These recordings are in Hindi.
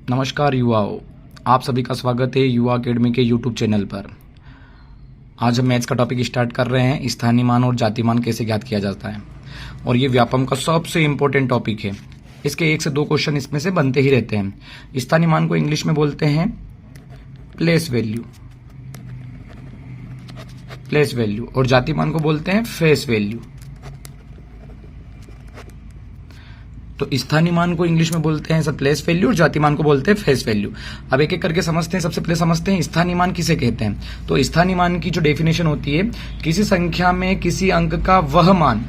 नमस्कार युवाओं, आप सभी का स्वागत है युवा अकेडमी के यूट्यूब चैनल पर। आज हम मैथ्स का टॉपिक स्टार्ट कर रहे हैं, स्थानीय मान और जाति मान कैसे ज्ञात किया जाता है। और ये व्यापम का सबसे इंपॉर्टेंट टॉपिक है। इसके 1 से 2 क्वेश्चन इसमें से बनते ही रहते हैं। स्थानीय मान को इंग्लिश में बोलते हैं प्लेस वैल्यू और जाति मान को बोलते हैं फेस वैल्यू। तो स्थानीय मान को इंग्लिश में बोलते हैं सर प्लेस वैल्यू और जाति मान को बोलते हैं फेस वैल्यू। अब एक एक करके समझते हैं। सबसे पहले समझते हैं स्थानीय मान किसे कहते हैं। तो स्थानीय मान की जो डेफिनेशन होती है, किसी संख्या में किसी अंक का वह मान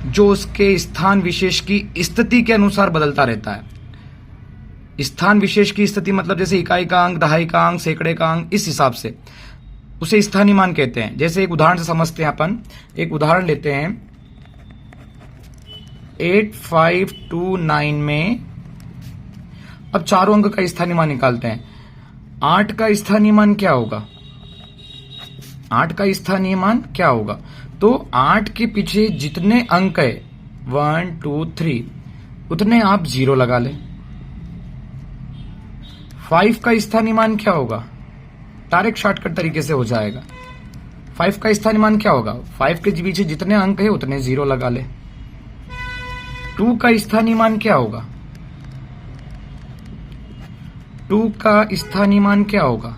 जो उसके स्थान विशेष की स्थिति के अनुसार बदलता रहता है। स्थान विशेष की स्थिति मतलब जैसे इकाई का अंक, दहाई का अंक, सैकड़े का अंक, इस हिसाब से उसे स्थानीय मान कहते हैं। जैसे एक उदाहरण से समझते हैं। अपन एक उदाहरण लेते हैं 8529 में अब चारों अंक का स्थानीय मान निकालते हैं। 8 का स्थानीय मान क्या होगा? 8 का स्थानीय मान क्या होगा? तो 8 के पीछे जितने अंक है 1 2 3 उतने आप 0 लगा लें। 5 का स्थानीय मान क्या होगा? डायरेक्ट शॉर्टकट तरीके से हो जाएगा। 5 का स्थानीय मान क्या होगा? 5 के पीछे जितने अंक है उतने 0 लगा ले। 2 का स्थानीय मान क्या होगा? 2 का स्थानीय मान क्या होगा?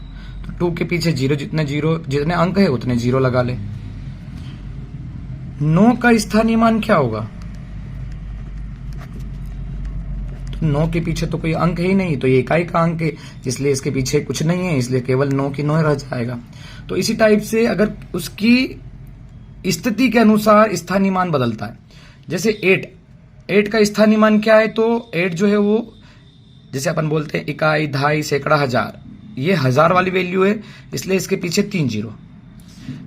तो 2 के पीछे जितने अंक है उतने 0 लगा ले। 9 का स्थानीय मान क्या होगा? तो 9 के पीछे तो कोई अंक ही नहीं, तो ये इकाई का अंक है, इसलिए इसके पीछे कुछ नहीं है, इसलिए केवल 9 की 9 रह जाएगा। तो इसी टाइप से अगर उसकी स्थिति के अनुसार स्थानीय मान बदलता है। जैसे 8 का स्थानीय मान क्या है? तो 8 जो है वो जैसे अपन बोलते हैं इकाई, दहाई, सैकड़ा, हजार, ये हजार वाली वैल्यू है, इसलिए इसके पीछे 3 0।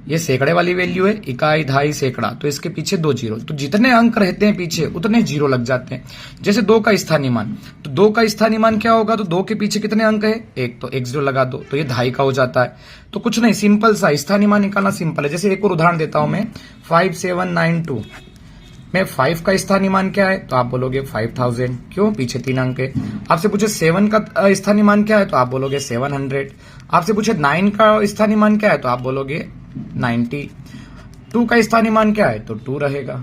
ये सैकड़े वाली वैल्यू है, इकाई, दहाई, सैकड़ा, तो इसके पीछे 2 0। तो जितने अंक रहते हैं पीछे उतने 0 लग जाते हैं। जैसे 2 का स्थानीय मान, तो 2 का स्थानीय मान क्या होगा? तो 2 के पीछे कितने अंक है? 1, तो 1 0 लगा दो, तो ये दहाई का हो जाता है। तो कुछ नहीं, सिंपल सा स्थानीय मान निकालना सिंपल है। जैसे एक और उदाहरण देता हूं मैं 5792 में 5 का स्थानीय मान क्या है? तो आप बोलोगे 5000। क्यों? पीछे 3 अंक है। आपसे पूछे 7 का स्थानीय मान क्या है? तो आप बोलोगे 700। आपसे पूछे 9 का स्थानीय मान क्या है? तो आप बोलोगे 90। 2 का स्थानीय मान क्या है? तो 2 रहेगा।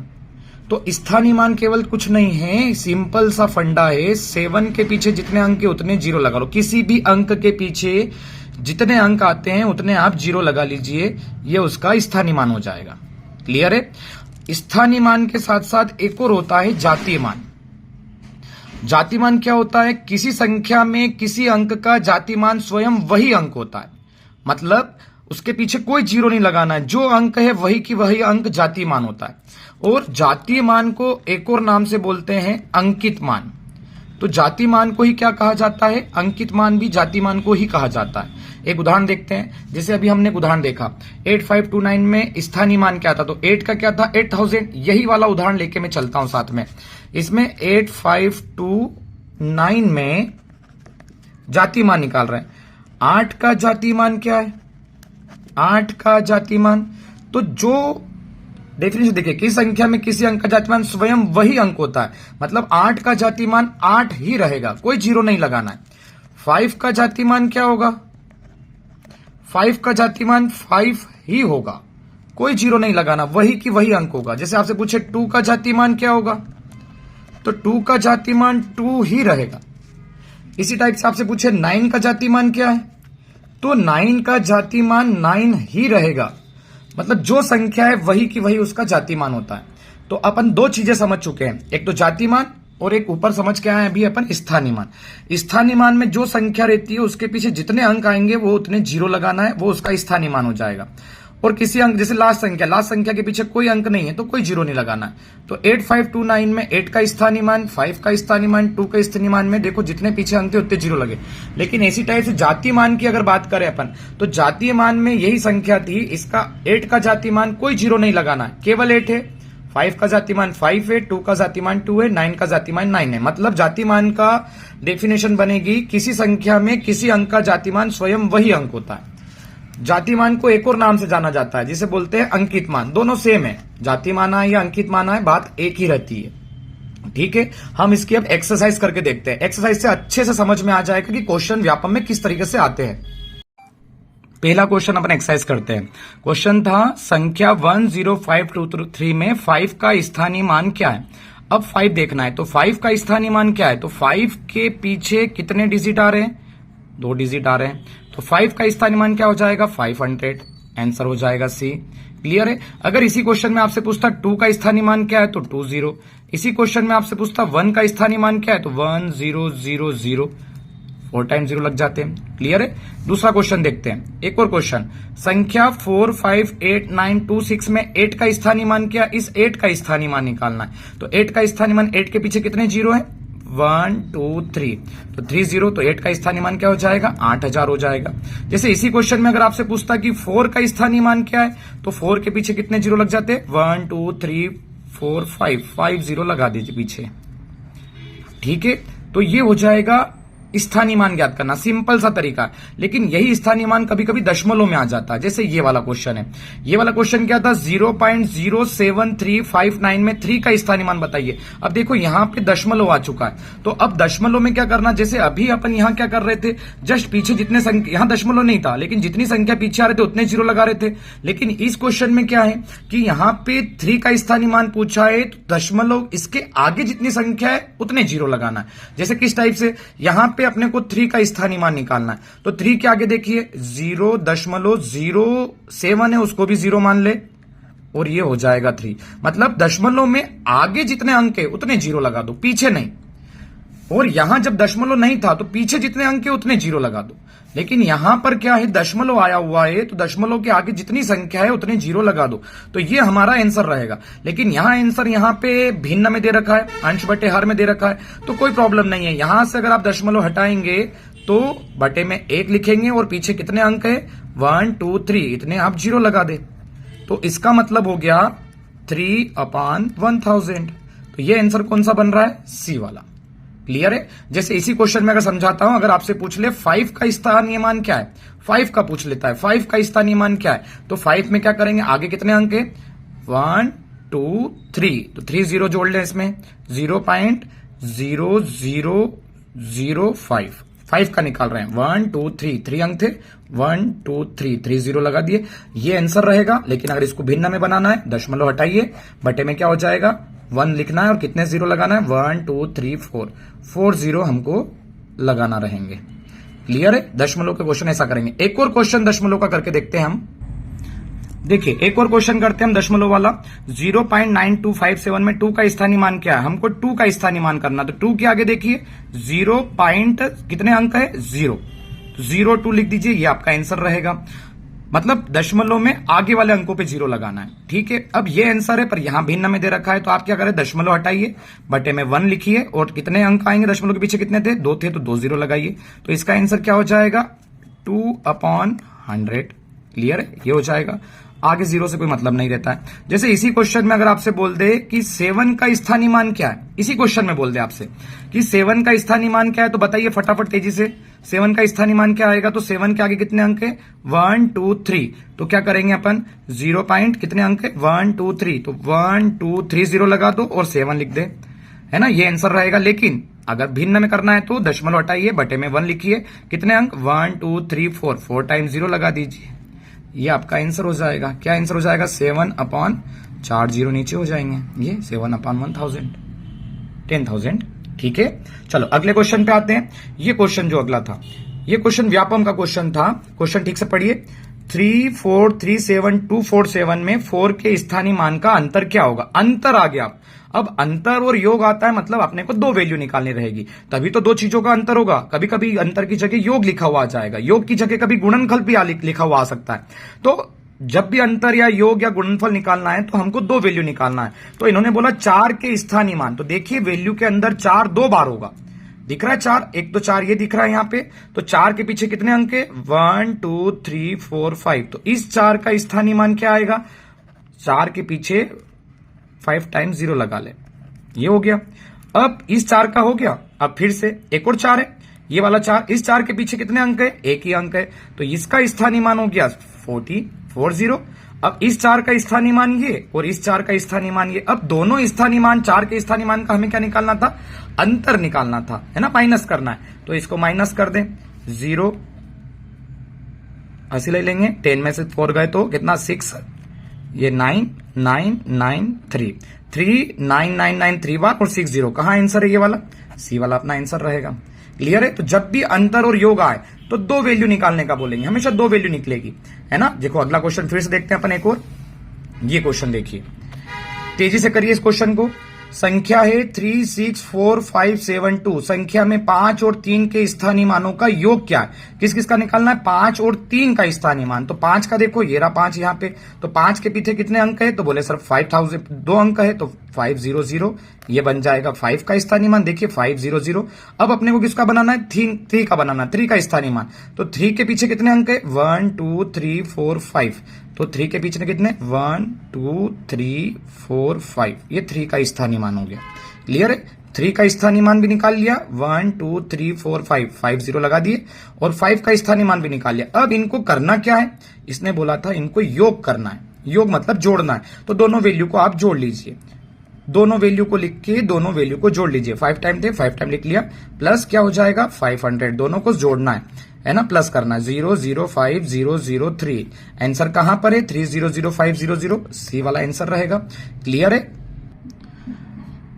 तो स्थानीय मान केवल कुछ नहीं है, सिंपल सा फंडा है। 7 के पीछे जितने अंक है उतने 0 लगा लो। किसी भी अंक के पीछे जितने अंक आते हैं उतने आप 0 लगा लीजिए, ये उसका स्थानीय मान हो जाएगा। क्लियर है? स्थानीय मान के साथ साथ एक और होता है जातीय मान। जातीय मान क्या होता है? किसी संख्या में किसी अंक का जातीय मान स्वयं वही अंक होता है, मतलब उसके पीछे कोई 0 नहीं लगाना है। जो अंक है वही की वही अंक जातीय मान होता है। और जातीय मान को एक और नाम से बोलते हैं अंकित मान। तो जातीय मान को ही क्या कहा जाता है? अंकित मान भी जातीय मान को ही कहा जाता है। एक उदाहरण देखते हैं। जैसे अभी हमने एक उदाहरण देखा 8529 में स्थानीय मान क्या था? तो 8 का क्या था? 8000। यही वाला उदाहरण लेके मैं चलता हूं साथ में। इसमें 8529 में जातीय मान निकाल रहे हैं। 8 का जातीय मान क्या है? 8 का जातीय मान, तो जो डेफिनेशन देखिए, किसी संख्या में किसी अंक का जातीय मान स्वयं वही अंक होता है, मतलब 8 का जातीय मान 8 ही रहेगा, कोई 0 नहीं लगाना है। 5 का जातीय मान क्या होगा? 5 का जातीय मान 5 ही होगा, कोई 0 नहीं लगाना, वही की वही अंक होगा। जैसे आपसे पूछे 2 का जातीय मान क्या होगा? तो 2 का जातीय मान 2 ही रहेगा। इसी टाइप से आपसे पूछे 9 का जातीय मान क्या है? तो 9 का जातीय मान 9 ही रहेगा, मतलब जो संख्या है वही की वही उसका जातीय मान होता है। तो अपन 2 चीजें समझ चुके हैं, एक तो जातीय मान और एक ऊपर समझ के आए अभी अपन स्थानीय मान। स्थानीय मान में जो संख्या रहती है उसके पीछे जितने अंक आएंगे वो उतने 0 लगाना है, वो उसका स्थानीय मान हो जाएगा। और किसी अंक जैसे लास्ट संख्या के पीछे कोई अंक नहीं है तो कोई 0 नहीं लगाना है। तो 8529 में 8 का स्थानीय मान, 5 का स्थानीय मान, 2 का स्थानीय मान में देखो जितने पीछे अंक थे उतने 0 लगे। लेकिन ऐसी टाइप से जातीय मान की अगर बात करें अपन, तो जातीय मान में यही संख्या थी, इसका 8 का जातीय मान कोई 0 नहीं लगाना है, केवल 8 है। 5 का जातीय मान 5 है, 2 का जातीय मान 2 है, 9 का जातीय मान 9 है। मतलब जातीय मान का डेफिनेशन बनेगी, किसी संख्या में किसी अंक का जातीय मान स्वयं वही अंक होता है। जातीय मान को एक और नाम से जाना जाता है जिसे बोलते हैं अंकित मान। दोनों सेम है, जातीय माना है या अंकित माना है, बात एक ही रहती है। ठीक है, हम इसकी अब एक्सरसाइज करके देखते हैं। एक्सरसाइज से अच्छे से समझ में आ जाएगा कि क्वेश्चन व्यापम में किस तरीके से आते हैं। पहला क्वेश्चन अपन एक्सरसाइज करते हैं। क्वेश्चन था संख्या 10523 में 5 का स्थानीय मान क्या है। अब 5 देखना है, तो 5 का स्थानीय मान क्या है, तो 5 के पीछे कितने डिजिट आ रहे हैं, 2 डिजिट आ रहे हैं, तो 5 का स्थानीय मान क्या हो जाएगा, 500। आंसर हो जाएगा सी। क्लियर है। अगर इसी क्वेश्चन में आपसे पूछता 2 का स्थानीय मान क्या है, तो 20। इसी क्वेश्चन में आपसे पूछता 1 का स्थानीय मान क्या है, तो 1000। 4 टाइम 0 लग जाते हैं। क्लियर है। दूसरा क्वेश्चन देखते हैं, एक और क्वेश्चन, संख्या 458926 में 8 का स्थानीय मान क्या, इस 8 का स्थानीय मान निकालना है। तो 8 का स्थानीय मान, 8 के पीछे कितने जीरो है, 1 2 3, तो 30, तो 8 का स्थानीय मान क्या हो जाएगा, 8000 हो जाएगा। जैसे इसी क्वेश्चन में अगर आपसे पूछता कि 4 का स्थानीय मान क्या है, तो 4 के पीछे कितने जीरो लग जाते हैं, 1 2 3 4 5 जीरो लगा दीजिए पीछे। ठीक है, तो ये हो जाएगा स्थानीय मान ज्ञात करना, सिंपल सा तरीका। लेकिन यही स्थानीय मान कभी कभी दशमलव में आ जाता है। जैसे ये वाला क्वेश्चन है, ये वाला क्वेश्चन क्या था, 0.07359 में 3 का स्थानीय मान बताइए। अब देखो यहां पे दशमलव आ चुका है, तो अब दशमलव में क्या करना, जैसे अभी अपन यहां क्या कर रहे थे, जस्ट पीछे जितने संख्या, यहां दशमलव नहीं था लेकिन जितनी संख्या पीछे आ रहे थे उतने जीरो लगा रहे थे। लेकिन इस क्वेश्चन में क्या है कि यहां पे 3 का स्थानीय मान पूछा है, तो दशमलव इसके आगे जितनी संख्या है उतने जीरो लगाना है। जैसे किस टाइप से, यहां पे अपने को 3 का स्थानीय मान निकालना है, तो 3 के आगे देखिए 0.07 है, उसको भी 0 मान ले और ये हो जाएगा 3। मतलब दशमलव में आगे जितने अंक है उतने जीरो लगा दो, पीछे नहीं। और यहां जब दशमलव नहीं था तो पीछे जितने अंक है उतने जीरो लगा दो। लेकिन यहां पर क्या है, दशमलव आया हुआ है, तो दशमलव के आगे जितनी संख्या है उतने जीरो लगा दो, तो ये हमारा आंसर रहेगा। लेकिन यहां आंसर यहां पे भिन्न में दे रखा है, अंश बटे हर में दे रखा है, तो कोई प्रॉब्लम नहीं है। यहां से अगर आप दशमलव हटाएंगे तो बटे में 1 लिखेंगे और पीछे कितने अंक है, 1 2 3, इतने आप जीरो लगा दे, तो इसका मतलब हो गया 3/1000। तो ये आंसर कौन सा बन रहा है, सी वाला। क्लियर है। जैसे इसी क्वेश्चन में अगर समझाता हूं, अगर आपसे पूछ ले 5 का स्थानीय मान क्या है, 5 का पूछ लेता है, 5 का स्थानीय मान क्या है, तो 5 में क्या करेंगे, आगे कितने अंक है, 1 2 3, तो 3 जीरो जोड़ लें इसमें, 0.0005, 5 का निकाल रहे हैं, 1 2 3, 3 अंक थे, 1 2 3, 3 जीरो लगा दिए, ये आंसर रहेगा। लेकिन अगर इसको भिन्न में बनाना है, दशमलव हटाइए, बटे में क्या हो जाएगा, 1 लिखना है और कितने जीरो लगाना है, 1 2 3 4 जीरो हमको लगाना रहेंगे। क्लियर है। दशमलव के क्वेश्चन ऐसा करेंगे। एक और क्वेश्चन दशमलव का करके देखते हैं हम। देखिए एक और क्वेश्चन करते हैं हम दशमलव वाला। 0.9257 में 2 का स्थानीय मान क्या है, हमको 2 का स्थानीय मान करना, तो 2 के आगे देखिए 0 पॉइंट कितने अंक है, 0, तो 0 2 लिख दीजिए, ये आपका आंसर रहेगा। मतलब दशमलव में आगे वाले अंकों पे 0 लगाना है। ठीक है, अब ये आंसर है, पर यहां भिन्न में दे रखा है, तो आप क्या करें, दशमलव हटाइए, बटे में 1 लिखिए और कितने अंक आएंगे, दशमलव के पीछे कितने थे, 2 थे, तो 2 जीरो लगाइए, तो इसका आंसर क्या हो जाएगा, 2/100। क्लियर है, ये हो जाएगा। आगे जीरो से कोई मतलब नहीं रहता है। जैसे इसी क्वेश्चन में अगर आपसे बोल दे कि 7 का स्थानीय मान क्या है, इसी क्वेश्चन में बोल दे आपसे कि 7 का स्थानीय मान क्या है, तो बताइए फटाफट तेजी से, 7 का स्थानीय मान क्या आएगा, तो 7 के आगे कितने अंक है, 1 2 3, तो क्या करेंगे अपन, 0 पॉइंट कितने अंक है, 1 2 3, तो 1 2 3 जीरो लगा दो और 7 लिख दे, है ना, ये आंसर रहेगा। लेकिन अगर भिन्न में करना है तो दशमलव हटाइए, बटे में 1 लिखिए, कितने अंक, 1 2 3 4 टाइम 0 लगा दीजिए, ये आपका आंसर हो जाएगा। क्या आंसर हो जाएगा, 7/4 जीरो नीचे हो जाएंगे, ये 7/1000, 10,000। ठीक है, चलो अगले क्वेश्चन पे आते हैं। ये क्वेश्चन जो अगला था, ये क्वेश्चन व्यापम का क्वेश्चन था। क्वेश्चन ठीक से पढ़िए। 3437247 में 4 के स्थानीय मान का अंतर क्या होगा, अंतर आ गया। अब अंतर और योग आता है, मतलब अपने को 2 वैल्यू निकालनी रहेगी, तभी तो 2 चीजों का अंतर होगा। कभी कभी अंतर की जगह योग लिखा हुआ आ जाएगा, योग की जगह कभी गुणनफल भी लिखा हुआ आ सकता है। तो जब भी अंतर या योग या गुणनफल निकालना है तो हमको 2 वैल्यू निकालना है। तो इन्होंने बोला 4 के स्थानीय मान, तो देखिए वैल्यू के अंदर 4 2 बार होगा, दिख रहा है 4, एक तो 4 ये दिख रहा है यहाँ पे, तो 4 के पीछे कितने अंक है, 1 2 3 4 5, तो इस 4 का स्थानीय मान क्या आएगा, 4 के पीछे 5 टाइम्स 0 लगा ले, ये हो गया। अब इस 4 का हो गया, अब फिर से एक और 4 है, ये वाला 4, इस 4 के पीछे कितने अंक है, एक ही अंक है, तो इसका स्थानीय मान हो गया 40। अब इस 4 का स्थानीय मान ये और इस 4 का स्थानीय मान ये। अब दोनों स्थानीय मान 4 के स्थानीय मान का हमें क्या निकालना था, अंतर निकालना था, है ना, माइनस करना है। तो इसको माइनस कर दें, 0 80 ले लेंगे, 10 में से 4 गए तो कितना 6, ये 9993 39993 बार और 60। कहां आंसर है ये वाला, सी वाला अपना आंसर रहेगा। क्लियर है। तो जब भी अंतर और योग आए तो 2 वैल्यू निकालने का बोलेंगे, हमेशा 2 वैल्यू निकलेगी, है ना। देखो अगला क्वेश्चन फिर से देखते हैं अपन एक और। ये क्वेश्चन देखिए, तेजी से करिए इस क्वेश्चन को। संख्या है 364572। संख्या में 5 और 3 के स्थानीय मानों का योग क्या है, किस किस का निकालना है, 5 और 3 का स्थानीय मान। तो 5 का देखो, ये रहा 5 यहाँ पे, तो 5 के पीछे कितने अंक है, तो बोले सर 5000, 2 अंक है तो 500, ये बन जाएगा 5 का स्थानीय मान। देखिए 500। अब अपने को किसका बनाना है, 3 का बनाना है, 3 का स्थानीय मान। तो 3 के पीछे कितने अंक है, 1 2 3 4 5। तो 3 के पीछे कितने, 1 2 3 4 5, ये 3 का स्थानीय मान हो गया। क्लियर है। 3 का स्थानीय मान भी निकाल लिया, 1 2 3 4 5, 50 लगा दिए, और 5 का स्थानीय मान भी निकाल लिया। अब इनको करना क्या है, इसने बोला था इनको योग करना है, योग मतलब जोड़ना है। तो दोनों वैल्यू को आप जोड़ लीजिए, दोनों वैल्यू को लिख के दोनों वैल्यू को जोड़ लीजिए। 5 टाइम थे, 5 टाइम लिख लिया, प्लस क्या हो जाएगा 500, दोनों को जोड़ना है ना, प्लस करना है। 005003, आंसर कहां पर है, 300500, सी वाला आंसर रहेगा। क्लियर है।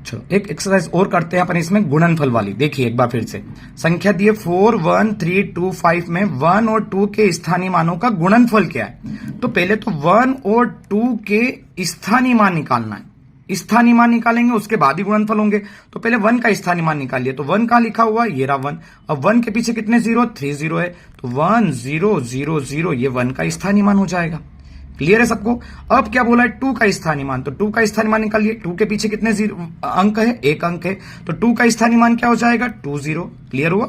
चलो एक एक्सरसाइज और करते हैं अपन इसमें, गुणनफल वाली। देखिए एक बार फिर से, संख्या दी है 41325 में 1 और 2 के स्थानीय मानों का गुणनफल क्या है। तो पहले तो 1 और 2 के स्थानीय मान निकालना है, स्थानीय मान निकालेंगे उसके बाद ही गुणनफल होंगे। तो पहले 1 का स्थानीय मान निकालिए। तो 1 कहां लिखा हुआ, ये रहा 1। अब 1 के पीछे कितने 0, 30 है, तो 1000, ये 1 का स्थानीय मान हो जाएगा। क्लियर है सबको। अब क्या बोला है, 2 का स्थानीय मान। तो 2 का स्थानीय मान निकालिए। 2 के पीछे कितने अंक है, 1 अंक है, तो 2 का स्थानीय मान क्या हो जाएगा, 20। क्लियर हुआ।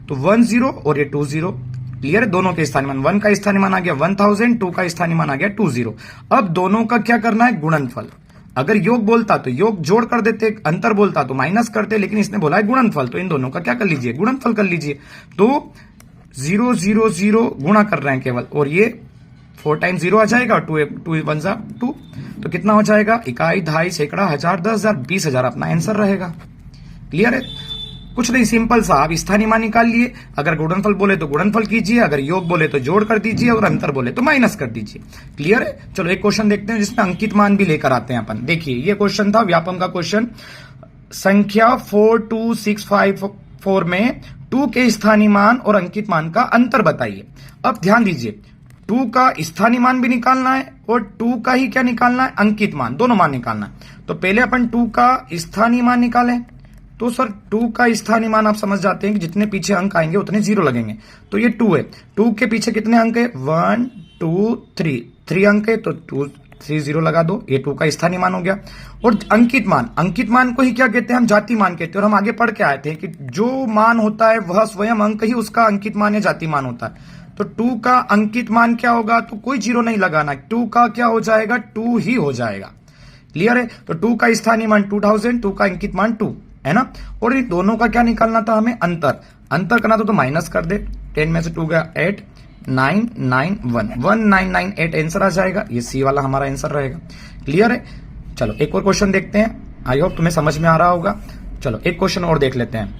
तो 10 और ये 20। क्लियर है। दोनों के स्थानीय मान, 1 का स्थानीय मान आ गया 1000, 2 का स्थानीय मान आ गया 20। अब दोनों का क्या करना है, गुणनफल। अगर योग बोलता तो योग जोड़ कर देते, अंतर बोलता तो माइनस करते, लेकिन इसने बोला है गुणनफल, तो इन दोनों का क्या कर लीजिए, गुणनफल कर लीजिए। तो 000 गुणा कर रहे हैं केवल, और ये 4 टाइम्स 0 आ जाएगा, 2 1 2, तो कितना हो जाएगा, इकाई, दहाई, सैकड़ा, 1000, 10,000, 20,000 अपना आंसर रहेगा। क्लियर है। कुछ नहीं, सिंपल सा, आप स्थानीय मान निकाल लिए। अगर गुणनफल बोले तो गुणनफल कीजिए, अगर योग बोले तो जोड़ कर दीजिए, और अंतर बोले तो माइनस कर दीजिए। क्लियर है। चलो एक क्वेश्चन देखते हैं जिसमें अंकित मान भी लेकर आते हैं अपन। देखिए ये क्वेश्चन था व्यापम का क्वेश्चन। संख्या 42654 में 2 के स्थानीय मान और अंकित मान का अंतर बताइए। अब ध्यान दीजिए, 2 का स्थानीय मान भी निकालना है और 2 का ही क्या निकालना है, अंकित मान, दोनों मान निकालना है। तो पहले अपन 2 का स्थानीय मान निकालें। तो सर 2 का स्थानीय मान आप समझ जाते हैं कि जितने पीछे अंक आएंगे उतने 0 लगेंगे। तो ये 2 है, 2 के पीछे कितने अंक है, 1 2 3 अंक है, तो 30 लगा दो, ये 2 का स्थानीय मान हो गया। और अंकित मान को ही क्या कहते हैं, हम जाति मान कहते हैं। और हम आगे पढ़ के आए थे कि जो मान होता है वह स्वयं अंक ही उसका अंकित मान या जाति मान होता है। तो 2 का अंकित मान क्या होगा, तो कोई 0 नहीं लगाना, 2 का क्या हो जाएगा, 2 ही हो जाएगा। क्लियर है। तो 2 का स्थानीय मान 2000, 2 का अंकित मान 2, है ना। और इन दोनों का क्या निकालना था हमें, अंतर करना था, तो माइनस कर दे। 10 में से 2 गया 8, 1998 आंसर आ जाएगा। ये सी वाला हमारा आंसर रहेगा। क्लियर है। चलो एक और क्वेश्चन देखते हैं, आई होप तुम्हें समझ में आ रहा होगा। चलो एक क्वेश्चन और देख लेते हैं।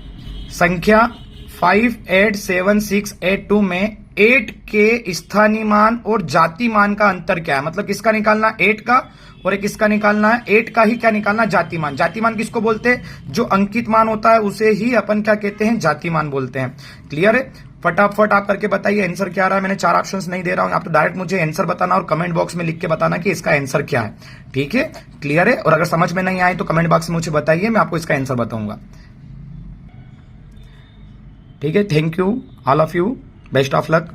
संख्या 587682 में 8 के स्थानीय मान और जाति मान का अंतर क्या है। मतलब किसका निकालना, 8 का, और एक किसका निकालना है, 8 का ही क्या निकालना, जाति मान। जाति मान किसको बोलते हैं, जो अंकित मान होता है उसे ही अपन क्या कहते हैं, जाति मान बोलते हैं। क्लियर है। फटाफट आप करके बताइए आंसर क्या रहा है। मैंने 4 ऑप्शंस नहीं दे रहा हूं, आप तो डायरेक्ट मुझे आंसर बताना और कमेंट बॉक्स में लिख के बताना कि इसका आंसर क्या है। ठीक है। क्लियर है। और अगर समझ में नहीं आए तो कमेंट बॉक्स में मुझे बताइए, मैं आपको इसका आंसर बताऊंगा। ठीक है। Thank you all of you, best of luck.